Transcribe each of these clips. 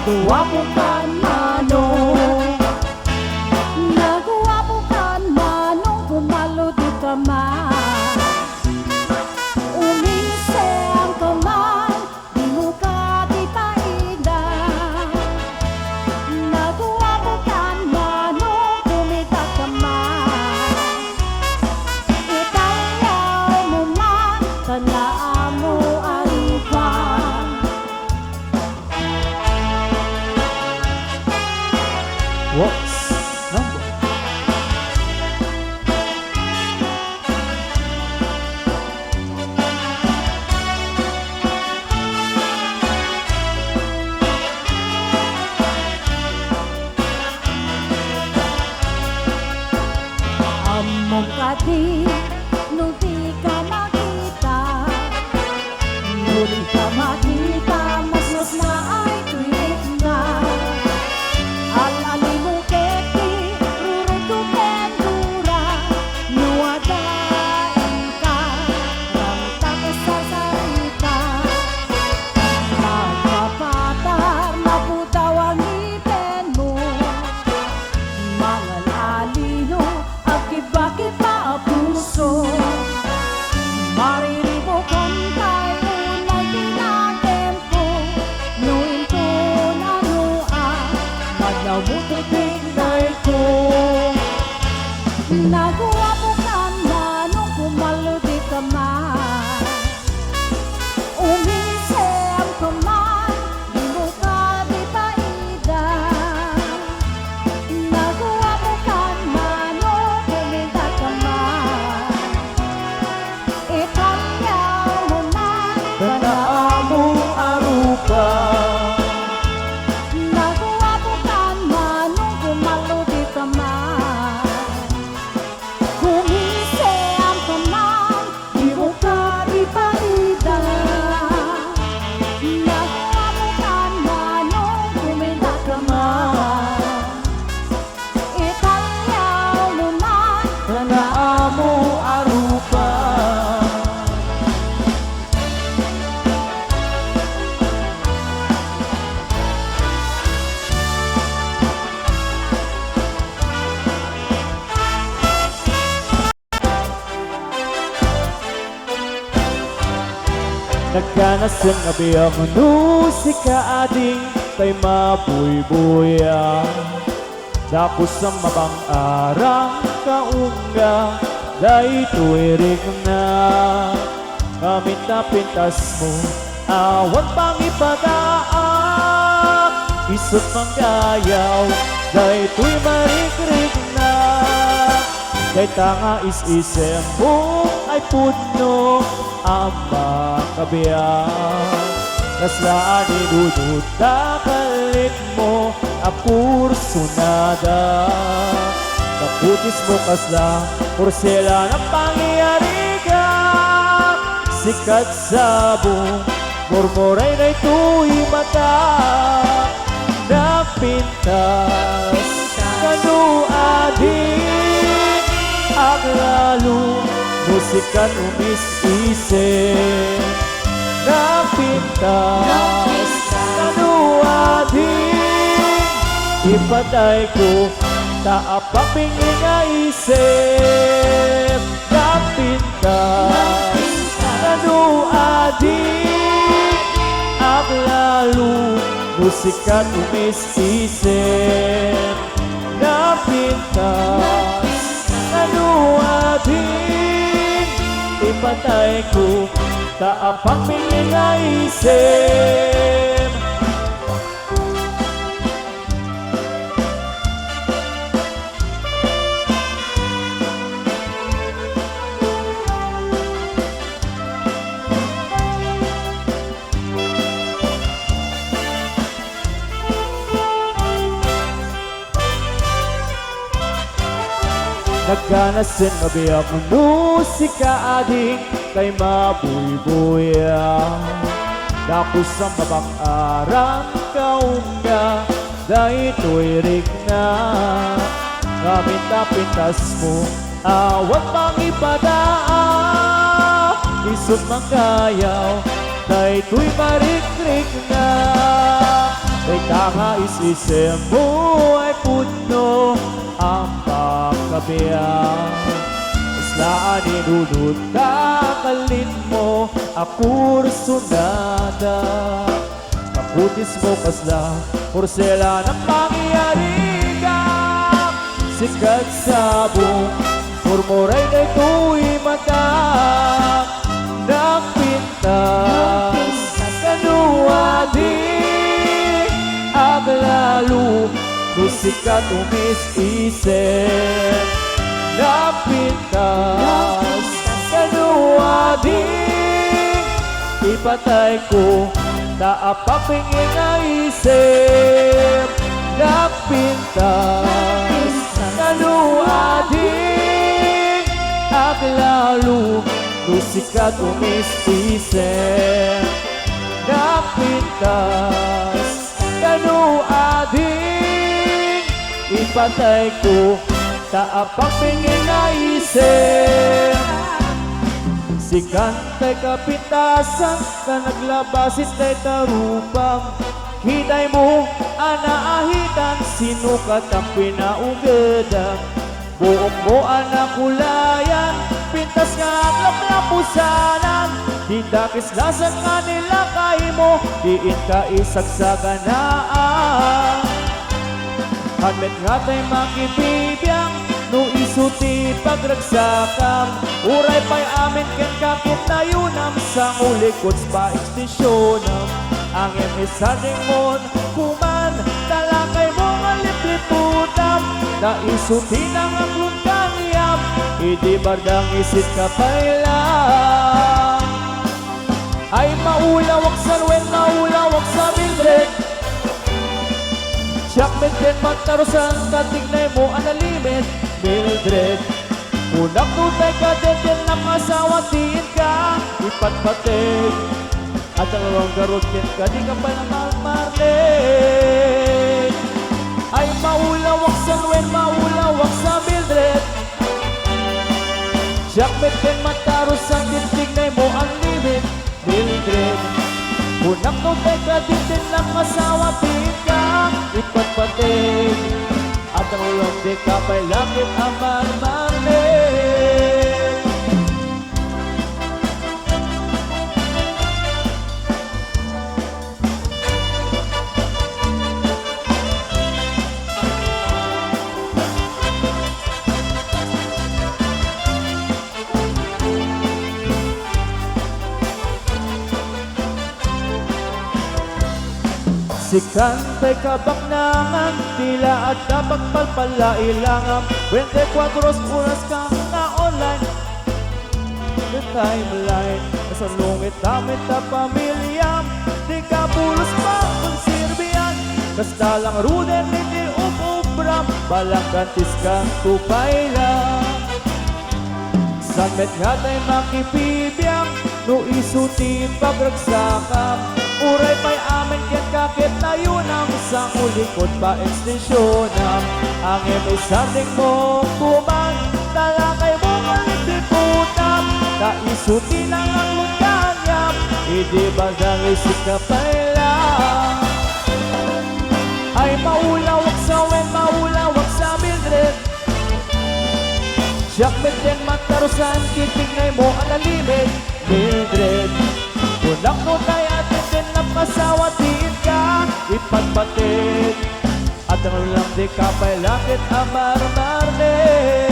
nagwapo kan manong, nagwapo kan manong, pumalo di ka man. Umiseng ka man, di mo ka kitaidan. Nagwapo kan manong, kumita ka man. Itayaw mo man, tanaan mo arupan. What's number? Among kati, nung di ka makita, nung di ka makita, mas na ay tuwid na. Alali mo keki, ruruto pendura, nuwadain ka, ng takos sa sarita. Magpapatar na putaw ang ngipin mo, mga lalino at kiba-kiba ang puso. Mariribo kantay unay tinatempo, nuinto na nua, madlaw-mutik-tigay ko. Nagwapo ka manong, pumalo di ka man. Umisem ka man, di mo ka di paidan. Nagwapo ka manong, kumita ka man. Itanyaw mo man, Tanaan mo arupa. nagwapo ka manong, pumalo di ka man. Kumisem ka man, di mo ka di paidan. Nagwapo ka manong, kumita ka man. Itanyaw mo man, Tanaan mo arupa. Nagkanasan nga biyang musika ading kay mabuy-buya. Tapos sa mabang arang kaunga, dahi tuwirig na. Kaminta-pintas mo, awan pang ipadaak. Isot mang gayaw, dahi tuy marikrig na. Kay tanga is-isem mo ay puno ang mga kabiyak. Kaslaan idudod kalit mo apur sunada. Kaputis mo kasla pursela ng pangyariga. Sikat sabong murmuray na ito'y mata. Napintas kanuading aglalo musikan umis-isip. Napintas kanuading ipatay ko taapaping inaisip. Napintas kanuading aglalo musikan umis-isip. Napintas kanuading ipatay ko taapang pininaisip. Nagkanasin nga biyak ng musika ading kay mabuy-buya. Tapos ang babang arang kaunga, dahi tuwirig na. Kaminta-pintas mo, awan pang ipadaan. Isot mang gayaw, dahi tuy marikrik na. tanga isisem mo ay puno ang pagkabiyak. Islaan inunod kakalin mo ako sunada. Kaputis mo kasla porsela ng pangyayari ka. Sikat sabong murmuray na ito'y mata. Nagpintas kanuwadi aglalo musikat umis-isip. Napintas kanuwadi ipatay ko taapapingin na isip. Napintas kanuwadi aglalo musikat umis-isip. Napintas kanuading ipatay ko taapapingin na isip. Si kantay kapintasan ka naglabasin tay tarupang. Hitay mo anaahitan sinukat ang pinaugadan. Buong mo anakulayan pintas nga ang laplapusanan. Hindakis lasan nga nila kay mo diin ka isagsaganaan. Hanmet nga tay makibibiyang no isuti pagragsakam. Uray pa'y amin ken kakit na yunam sa ulikots pa ekstisyonam. Ang emisading mon kuman talakay mo nga lipliputam. Na isuti nang ang lungkaniyam idi bardang isit kapailang. Ay maulawak sa ruwen, maulawak sa Mildred. Siyak din magtarusan, katignay mo analimit Mildred. Unak tutay ka din nakasawa, tiin ka ipatpatig. At ang lalong garutin ka, di ka pa naman marlin. Ay maulawak sa ruwen, maulawak sa Mildred. Siyak din magtarusan, katignay mo ang limit Mildred. Unang nutay ka din nakasawa, tiin ka ipatpatig. At ang ulang di ka pa'y lakit ang marmarlin. Si kantay kabaknangan, tila at napagpalpala ilangam. 24 oras kang na online. The timeline, nasa lungit damit na pamilyam. Di ka pulos pa kung sirbiyan. Basta lang ruder, hindi upubram. Balang kantis kang tupay lang. Sanmet nga tayo makipibiyang, no isuti pagragsakam. Uray pa'y amin ken kakit na yun ang isang ulikod pa ekstisyonam. Ang emisanding mo kuman talakay mo kalitiputam. Naisuti lang ang lungkanyam, hindi ba dang isip ka pailang. Ay maulawak sa wen, maulawak sa Mildred. Siyak din magtarusan, kitignay mo ang nalimit Mildred. Unang nutay atin din napasawa, tiin ka ipatpatig. At ang ulang di ka pa'y lakit ang marmarlin.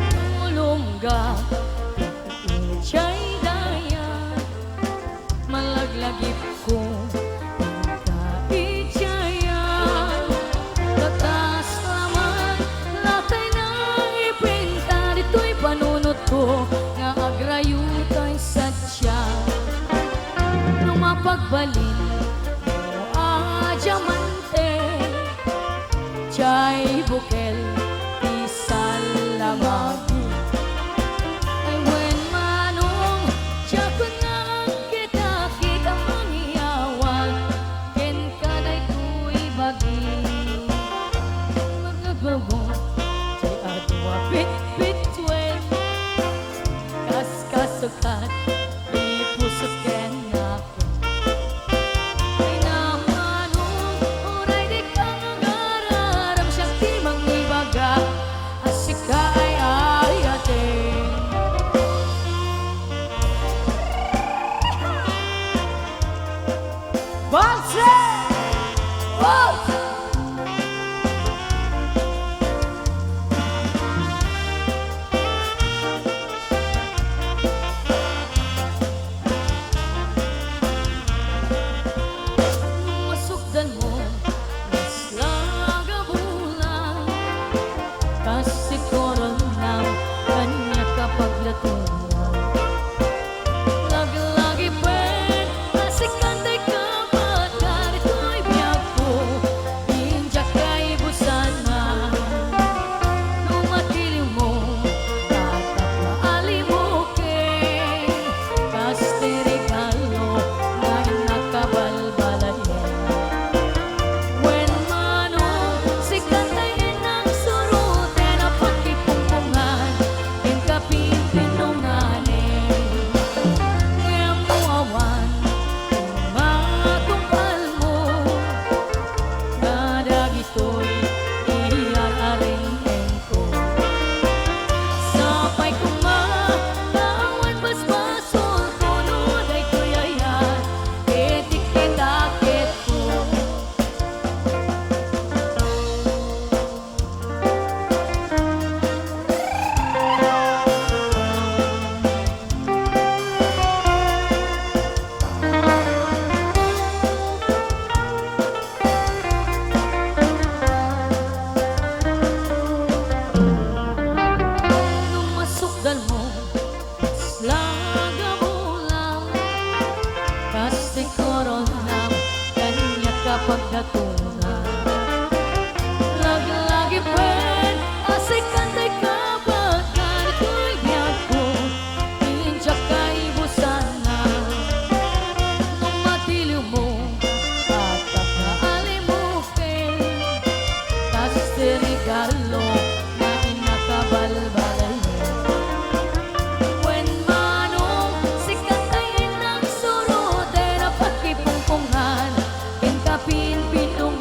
Tulungga siya'y dayan, malaglagip ko kahit siyayan. Katas naman latay na ipinta, dito'y panunot ko nga agrayutay satya. Nung mapagbalin mo diamante, siya'y bukel isal lamagi. Ay when manong siya ko nga kita mangyawan, sukat ipusot ken ako ay namanong oray di ka ngararam siyang di mangibaga asika ay ayating Banse! Oh! Masukdan mo, mas lagabulang kasi koron lang kanya kapag latulang lagi-lagi pen asik kantay kapag ganito'y biyak ko injak kay busana lumatili mo tatap na alimukin kaste regalo na nakabalbalayan when manong si kantayin ang surute na pagkipungpungan in kapin pinunganin ngayon mo awan matungkal mo kadagito'y iararingin ko sapay kumakawat basbasol tunod ay tuyayan etik-etakit ko nung masukdan mo mas lagabulang kasi koronam kanya kapag natungan lagi-lagi pen asik kantay kapag ganito'y biyak ko injak kay busana nung matiliw mo tatap na alimukin kasi regalo na inakabalbalayan when manong si kantayin ang surute na pagkipungpungan in kapin pinung